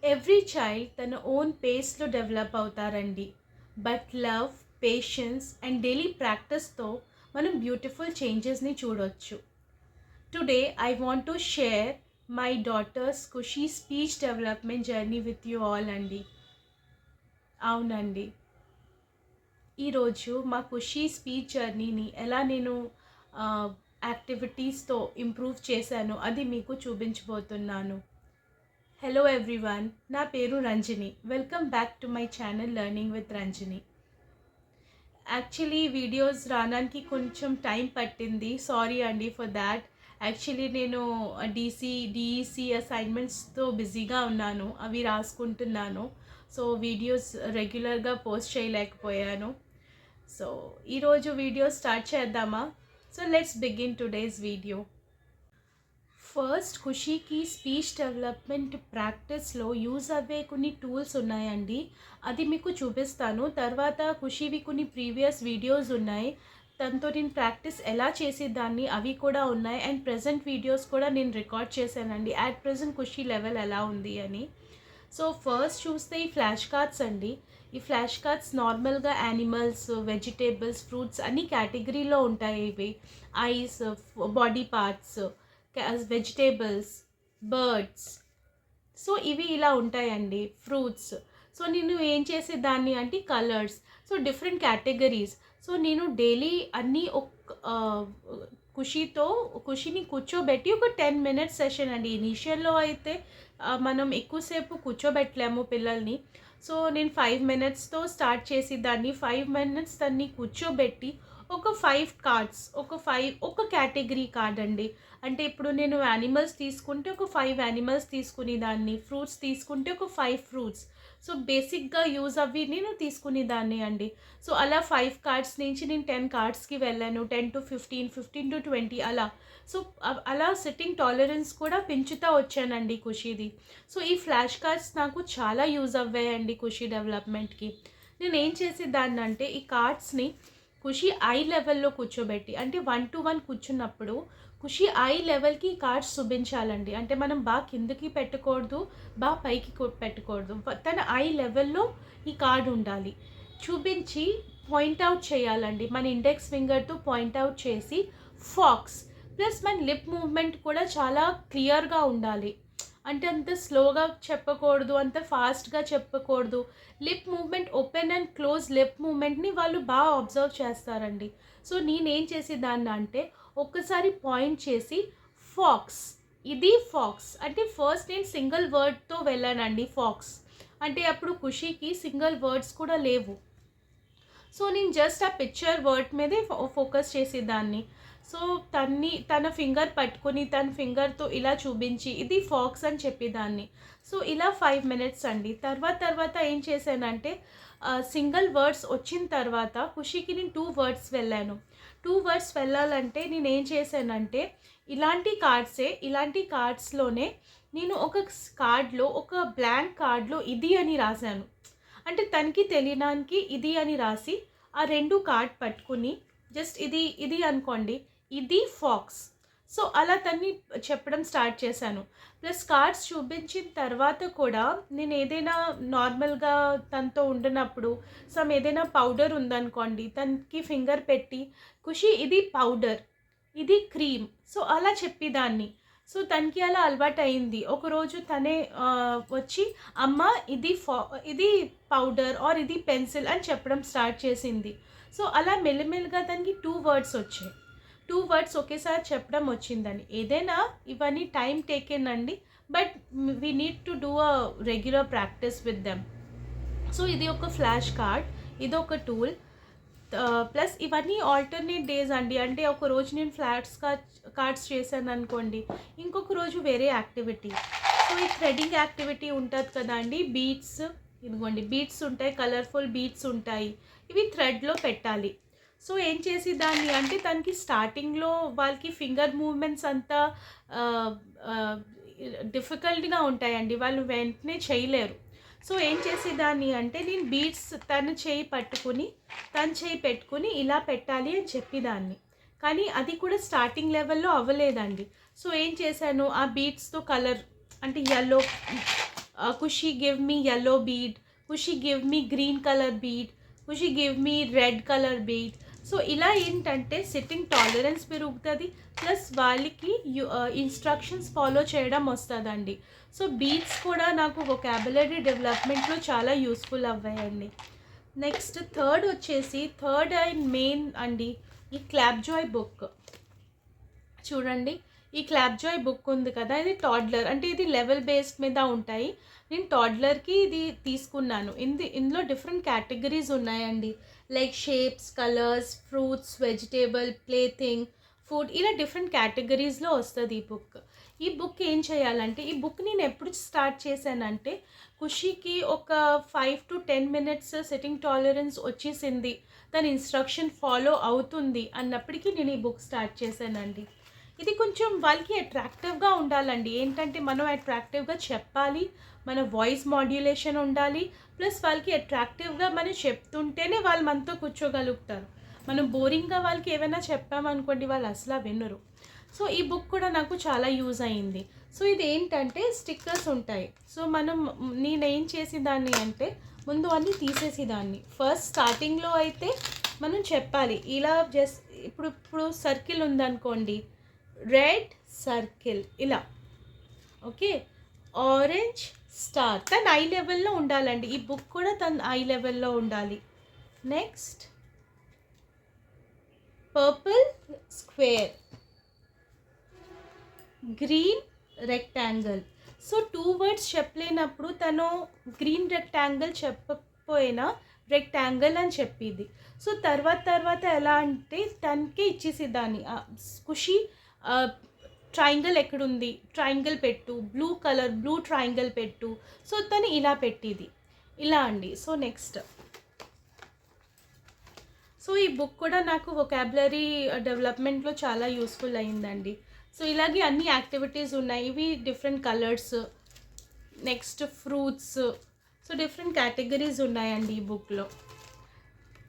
Every child తన own పేస్లో develop అవుతారండి. But love, patience and daily ప్రాక్టీస్తో మనం బ్యూటిఫుల్ చేంజెస్ని చూడొచ్చు. Today I want to share my daughter's Khushi speech development journey with you all అండి. అవునండి, ఈరోజు మా ఖుషీ స్పీచ్ జర్నీని ఎలా నేను యాక్టివిటీస్తో ఇంప్రూవ్ చేశాను అది మీకు చూపించబోతున్నాను. హలో ఎవ్రీవన్, నా పేరు Ranjani. Welcome back to my channel learning with Ranjani. Actually videos రావడానికి కొంచెం టైం పట్టింది, సారీ అండి ఫర్ దాట్. యాక్చువల్లీ నేను డిఈసి అసైన్మెంట్స్తో బిజీగా ఉన్నాను, అవి రాసుకుంటున్నాను. సో వీడియోస్ రెగ్యులర్గా పోస్ట్ చేయలేకపోయాను. సో ఈరోజు వీడియో స్టార్ట్ చేద్దామా? So let's begin today's video. First, ఖుషీకి స్పీచ్ డెవలప్మెంట్ ప్రాక్టీస్లో యూజ్ అయ్యే కొన్ని టూల్స్ ఉన్నాయండి, అది మీకు చూపిస్తాను. తర్వాత ఖుషీవి కొన్ని ప్రీవియస్ వీడియోస్ ఉన్నాయి, దాంతో నేను ప్రాక్టీస్ ఎలా చేసేదాన్ని అవి కూడా ఉన్నాయి. అండ్ ప్రజెంట్ వీడియోస్ కూడా నేను రికార్డ్ చేశానండి, అట్ ప్రజెంట్ ఖుషీ లెవెల్ ఎలా ఉంది అని. సో ఫస్ట్ చూస్తే ఈ ఫ్లాష్ కార్డ్స్ అండి. ఈ ఫ్లాష్ కార్డ్స్ నార్మల్గా యానిమల్స్, వెజిటేబుల్స్, ఫ్రూట్స్ అన్ని కేటగిరీలో ఉంటాయి. ఇవి ice, body parts, vegetables, birds. So ఇవి ఇలా ఉంటాయండి, ఫ్రూట్స్. సో నేను ఏం చేసేదాన్ని అంటే colours, so different categories. So నేను డైలీ అన్నీ ఖుషిని కూర్చోబెట్టి ఒక 10 minutes సెషన్ అండి. ఇనీషియల్లో అయితే మనం ఎక్కువసేపు కూర్చోబెట్టలేము పిల్లల్ని. సో నేను 5 minutesతో స్టార్ట్ చేసి దాన్ని 5 minutes దాన్ని కూర్చోబెట్టి ఒక 5 కార్డ్స్, ఒక కేటగిరీ కార్డ్ అండి. అంటే ఇప్పుడు నేను యానిమల్స్ తీసుకుంటే ఒక 5 యానిమల్స్ తీసుకుని దాన్ని, ఫ్రూట్స్ తీసుకుంటే ఒక 5 ఫ్రూట్స్. సో బేసిక్గా యూజ్ అవి నేను తీసుకునే దాన్ని అండి. సో అలా 5 కార్డ్స్ నుంచి నేను 10 కార్డ్స్కి వెళ్ళాను, 10 to 15, 15 to 20 అలా. సో అలా సిట్టింగ్ టాలరెన్స్ కూడా పెంచుతూ వచ్చానండి ఖుషీది. సో ఈ ఫ్లాష్ కార్డ్స్ నాకు చాలా యూజ్ అవ్వాయండి ఖుషీ డెవలప్మెంట్కి. నేను ఏం చేసేదాన్ని అంటే ఈ కార్డ్స్ని ఖుషీ ఐ లెవెల్లో కూర్చోబెట్టి, అంటే 1 to 1 కూర్చున్నప్పుడు ఖుషీ ఐ లెవెల్కి కార్డ్స్ చూపించాలండి. అంటే మనం బాగా కిందకి పెట్టకూడదు, బాగా పైకి పెట్టకూడదు. తన ఐ లెవెల్లో ఈ కార్డ్ ఉండాలి. చూపించి పాయింట్అవుట్ చేయాలండి, మన ఇండెక్స్ ఫింగర్తో పాయింట్అవుట్ చేసి ఫాక్స్. ప్లస్ మన లిప్ మూవ్మెంట్ కూడా చాలా క్లియర్గా ఉండాలి. అంటే అంత స్లోగా చెప్పకూడదు, అంత ఫాస్ట్గా చెప్పకూడదు. Lip movement, open and close lip మూవ్మెంట్ని వాళ్ళు బాగా అబ్జర్వ్ చేస్తారండి. సో నేనేం చేసేదాన్ని అంటే ఒక్కసారి పాయింట్ చేసి ఫాక్స్, ఇది ఫాక్స్ అంటే ఫస్ట్ నేను సింగిల్ వర్డ్తో వెళ్ళానండి ఫాక్స్. అంటే అప్పుడు ఖుషీకి సింగిల్ వర్డ్స్ కూడా లేవు. సో నేను జస్ట్ ఆ పిక్చర్ వర్డ్ మీదే ఫోకస్ చేసేదాన్ని. సో తన ఫింగర్ పట్టుకొని తన ఫింగర్తో ఇలా చూపించి ఇది ఫాక్స్ అని చెప్పేదాన్ని. సో ఇలా 5 minutes అండి. తర్వాత ఏం చేశానంటే సింగిల్ వర్డ్స్ వచ్చిన తర్వాత ఖుషీకి నేను 2 words వెళ్ళాను. 2 words వెళ్ళాలంటే నేను ఏం చేశానంటే ఇలాంటి కార్డ్స్లోనే నేను ఒక కార్డ్లో, ఒక బ్లాంక్ కార్డ్లో ఇది అని రాశాను. అంటే తనకి తెలియడానికి ఇది అని రాసి ఆ 2 కార్డ్ పట్టుకుని జస్ట్ ఇది అనుకోండి, ఇది ఫాక్స్. సో అలా తన్ని చెప్పడం స్టార్ట్ చేశాను. ప్లస్ కార్డ్స్ చూపించిన తర్వాత కూడా నేను ఏదైనా నార్మల్గా తనతో ఉండినప్పుడు ఏదైనా పౌడర్ ఉందనుకోండి, తనకి ఫింగర్ పెట్టి ఖుషి ఇది పౌడర్, ఇది క్రీమ్, సో అలా చెప్పేదాన్ని. సో తనకి అలా అలవాటు అయింది. ఒకరోజు తనే వచ్చి అమ్మ ఇది పౌడర్ ఆర్ ఇది పెన్సిల్ అని చెప్పడం స్టార్ట్ చేసింది. సో అలా మెల్లిమెల్లిగా తనకి 2 words వచ్చాయి. 2 words ఒకేసారి చెప్పడం వచ్చిందని. ఏదైనా ఇవన్నీ టైం టేకెన్ అండి, but we need to do a regular practice with them. So ఇది ఒక ఫ్లాష్ కార్డ్, ఇది ఒక టూల్. ప్లస్ ఇవన్నీ ఆల్టర్నేట్ డేస్ అండి. అంటే ఒక రోజు నేను కార్డ్స్ చేశాను అనుకోండి, ఇంకొక రోజు వేరే యాక్టివిటీ. సో ఈ థ్రెడింగ్ యాక్టివిటీ ఉంటుంది కదా అండి, బీడ్స్, ఇదిగోండి బీడ్స్ ఉంటాయి, కలర్ఫుల్ బీడ్స్ ఉంటాయి, ఇవి థ్రెడ్లో పెట్టాలి. సో ఏం చేసేదాన్ని అంటే తనకి స్టార్టింగ్లో వాళ్ళకి ఫింగర్ మూవ్మెంట్స్ అంతా డిఫికల్ట్గా ఉంటాయండి, వాళ్ళు వెంటనే చేయలేరు. సో ఏం చేసేదాన్ని అంటే నేను బీడ్స్ తన చేయి పెట్టుకుని ఇలా పెట్టాలి అని చెప్పేదాన్ని. కానీ అది కూడా స్టార్టింగ్ లెవెల్లో అవ్వలేదండి. సో ఏం చేశాను, ఆ బీడ్స్తో కలర్ అంటే Khushi give me yellow bead, Khushi give me green colour bead, Khushi give me red colour bead. So ఇలా ఏంటంటే సిట్టింగ్ టాలరెన్స్ పెరుగుతుంది, ప్లస్ వాళ్ళకి ఇన్స్ట్రక్షన్స్ ఫాలో చేయడం వస్తుందండి. సో బీట్స్ కూడా నాకు వొకాబులరీ డెవలప్మెంట్లో చాలా యూస్ఫుల్ అవ్వాయండి. నెక్స్ట్ థర్డ్ అండ్ మెయిన్ అండి, ఈ క్లాప్ జాయ్ బుక్ చూడండి. ఈ క్లాప్ జాయ్ బుక్ ఉంది కదా, ఇది టాడ్లర్ అంటే ఇది లెవెల్ బేస్డ్ మీద ఉంటాయి. నేను టాడ్లర్కి ఇది తీసుకున్నాను. ఇందులో డిఫరెంట్ కేటగిరీస్ ఉన్నాయండి, like shapes, colours, fruits, vegetable, plaything, food, ఇలా డిఫరెంట్ కేటగిరీస్లో వస్తుంది ఈ బుక్. ఈ బుక్ ఏం చేయాలంటే, ఈ బుక్ నేను ఎప్పుడు స్టార్ట్ చేశానంటే, ఖుషీకి ఒక 5 to 10 minutes సిట్టింగ్ టాలరెన్స్ వచ్చేసింది, తన ఇన్స్ట్రక్షన్ ఫాలో అవుతుంది అన్నప్పటికీ నేను ఈ బుక్ స్టార్ట్ చేశానండి. ఇది కొంచెం వాళ్ళకి అట్రాక్టివ్గా ఉండాలండి. ఏంటంటే మనం అట్రాక్టివ్గా చెప్పాలి, మన వాయిస్ మాడ్యులేషన్ ఉండాలి, ప్లస్ వాళ్ళకి అట్రాక్టివ్గా మనం చెప్తుంటేనే వాళ్ళు మనతో కూర్చోగలుగుతారు. మనం బోరింగ్గా వాళ్ళకి ఏమైనా చెప్పామనుకోండి, వాళ్ళు అసలు వినరు. సో ఈ బుక్ కూడా నాకు చాలా యూజ్ అయింది. సో ఇది ఏంటంటే స్టిక్కర్స్ ఉంటాయి. సో నేనేం చేసేదాన్ని అంటే, ముందు అన్నీ తీసేసేదాన్ని. ఫస్ట్ స్టార్టింగ్లో అయితే మనం చెప్పాలి, ఇలా ఇప్పుడు సర్కిల్ ఉందనుకోండి, రెడ్ సర్కిల్ ఇలా, ఓకే, ఆరెంజ్ స్టార్, తన ఐ లెవెల్లో ఉండాలండి. ఈ బుక్ కూడా తన ఐ లెవెల్లో ఉండాలి. Next purple square, green rectangle. So 2 words చెప్పలేనప్పుడు తను గ్రీన్ రెక్టాంగిల్ చెప్పకపోయినా రెక్టాంగిల్ అని చెప్పేది. సో తర్వాత ఎలా అంటే తనకే ఇచ్చేసేదాన్ని, ఖుషి ట్రయాంగిల్ ఎక్కడుంది, ట్రయాంగిల్ పెట్టు, బ్లూ ట్రయాంగిల్ పెట్టు. సో తను ఇలా పెట్టేది, ఇలా అండి. సో నెక్స్ట్, సో ఈ బుక్ కూడా నాకు వొకాబులరీ డెవలప్మెంట్లో చాలా యూస్ఫుల్ అయిందండి. సో ఇలాగే అన్ని యాక్టివిటీస్ ఉన్నాయి, ఇవి different colours, next fruits, so different categories ఉన్నాయండి ఈ బుక్లో.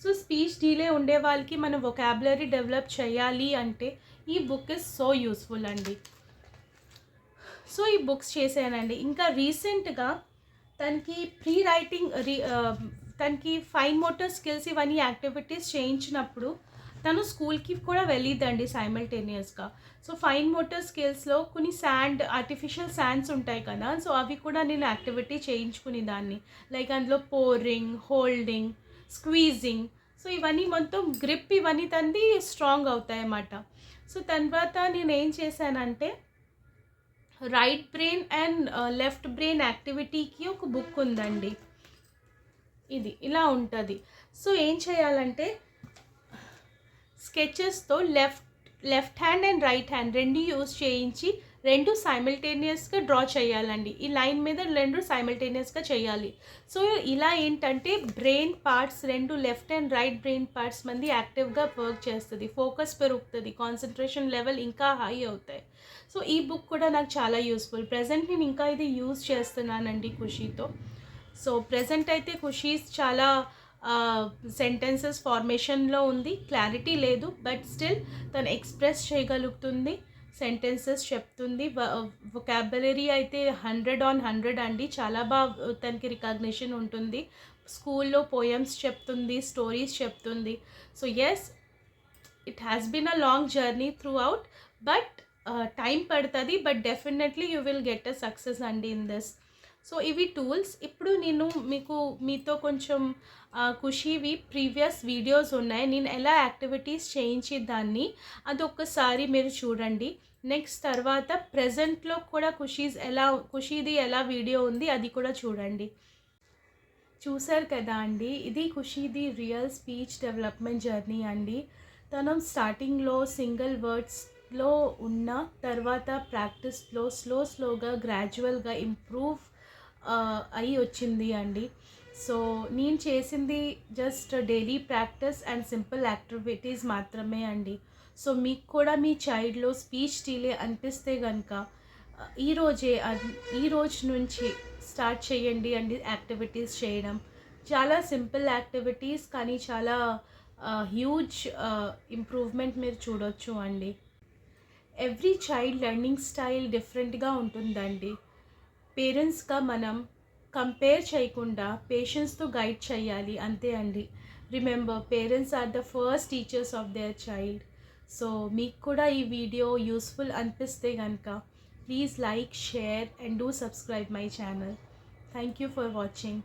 సో స్పీచ్ డీలే ఉండే వాళ్ళకి మనం వొకాబులరీ డెవలప్ చేయాలి అంటే ఈ బుక్ ఇస్ సో యూస్ఫుల్ అండి. సో ఈ బుక్స్ చేశానండి. ఇంకా రీసెంట్గా తనకి తనకి ఫైన్ మోటార్ స్కిల్స్ ఇవన్నీ యాక్టివిటీస్ చేయించినప్పుడు తను స్కూల్కి కూడా వెళ్ళిద్దండి సైమల్టేనియస్గా. సో ఫైన్ మోటార్ స్కిల్స్లో కొన్ని ఆర్టిఫిషియల్ శాండ్స్ ఉంటాయి కదా, సో అవి కూడా నేను యాక్టివిటీ చేయించుకునే దాన్ని. లైక్ అందులో పోరింగ్, హోల్డింగ్, స్క్వీజింగ్, సో ఇవన్నీ మొత్తం గ్రిప్ ఇవన్నీ తంది స్ట్రాంగ్ అవుతాయి అన్నమాట. సో తర్వాత నేను ఏం చేశానంటే, right brain and left brain యాక్టివిటీకి ఒక బుక్ ఉందండి, ఇది ఇలా ఉంటుంది. సో ఏం చేయాలంటే స్కెచెస్తో left hand and right hand రెండు యూజ్ చేయించి రెండు సైమల్టేనియస్గా డ్రా చేయాలండి. ఈ లైన్ మీద రెండు సైమల్టేనియస్గా చేయాలి. సో ఇలా ఏంటంటే బ్రెయిన్ పార్ట్స్ రెండు, left and right brain parts మంది యాక్టివ్గా వర్క్ చేస్తుంది, ఫోకస్ పెరుగుతుంది, కాన్సన్ట్రేషన్ లెవెల్ ఇంకా హై అవుతాయి. సో ఈ బుక్ కూడా నాకు చాలా యూస్ఫుల్. ప్రజెంట్ నేను ఇంకా ఇది యూజ్ చేస్తున్నానండి ఖుషీతో. సో ప్రజెంట్ అయితే ఖుషీ చాలా సెంటెన్సెస్ ఫార్మేషన్లో ఉంది, క్లారిటీ లేదు, బట్ స్టిల్ తను ఎక్స్ప్రెస్ చేయగలుగుతుంది, సెంటెన్సెస్ చెప్తుంది. వొకాబులరీ అయితే 100/100 అండి, చాలా బాగా తనకి రికగ్నిషన్ ఉంటుంది. స్కూల్లో పోయమ్స్ చెప్తుంది, స్టోరీస్ చెప్తుంది. So yes, it has been a long journey throughout, but time పడుతుంది, but definitely you will get a success అండి ఇన్ దిస్. సో ఇవి టూల్స్. ఇప్పుడు నేను మీతో కొంచెం ఖుషీవి ప్రీవియస్ వీడియోస్ ఉన్నాయి, నేను ఎలా యాక్టివిటీస్ చేయించేదాన్ని అది ఒక్కసారి మీరు చూడండి. నెక్స్ట్ తర్వాత ప్రజెంట్లో కూడా ఖుషీది ఎలా వీడియో ఉంది అది కూడా చూడండి. చూసారు కదా అండి, ఇది ఖుషీది రియల్ స్పీచ్ డెవలప్మెంట్ జర్నీ అండి. తను స్టార్టింగ్లో సింగిల్ వర్డ్స్లో ఉన్న తర్వాత ప్రాక్టీస్లో స్లోగా గ్రాడ్యువల్గా ఇంప్రూవ్ అయి వచ్చింది అండి. సో నేను చేసింది just daily practice and simple activities మాత్రమే అండి. సో మీకు కూడా మీ చైల్డ్లో స్పీచ్ డిలే అనిపిస్తే కనుక ఈ రోజు నుంచి స్టార్ట్ చేయండి అండి యాక్టివిటీస్ చేయడం. చాలా సింపుల్ యాక్టివిటీస్ కానీ చాలా హ్యూజ్ ఇంప్రూవ్మెంట్ మీరు చూడొచ్చు అండి. ఎవ్రీ చైల్డ్ లెర్నింగ్ స్టైల్ డిఫరెంట్గా ఉంటుందండి. పేరెంట్స్గా మనం కంపేర్ చేయకుండా పేషెన్స్తో గైడ్ చేయాలి, అంతే అండి. Remember, parents are the first teachers of their child. So మీకు కూడా ఈ వీడియో యూస్ఫుల్ అనిపిస్తే కనుక please like, share and do subscribe my channel. Thank you for watching.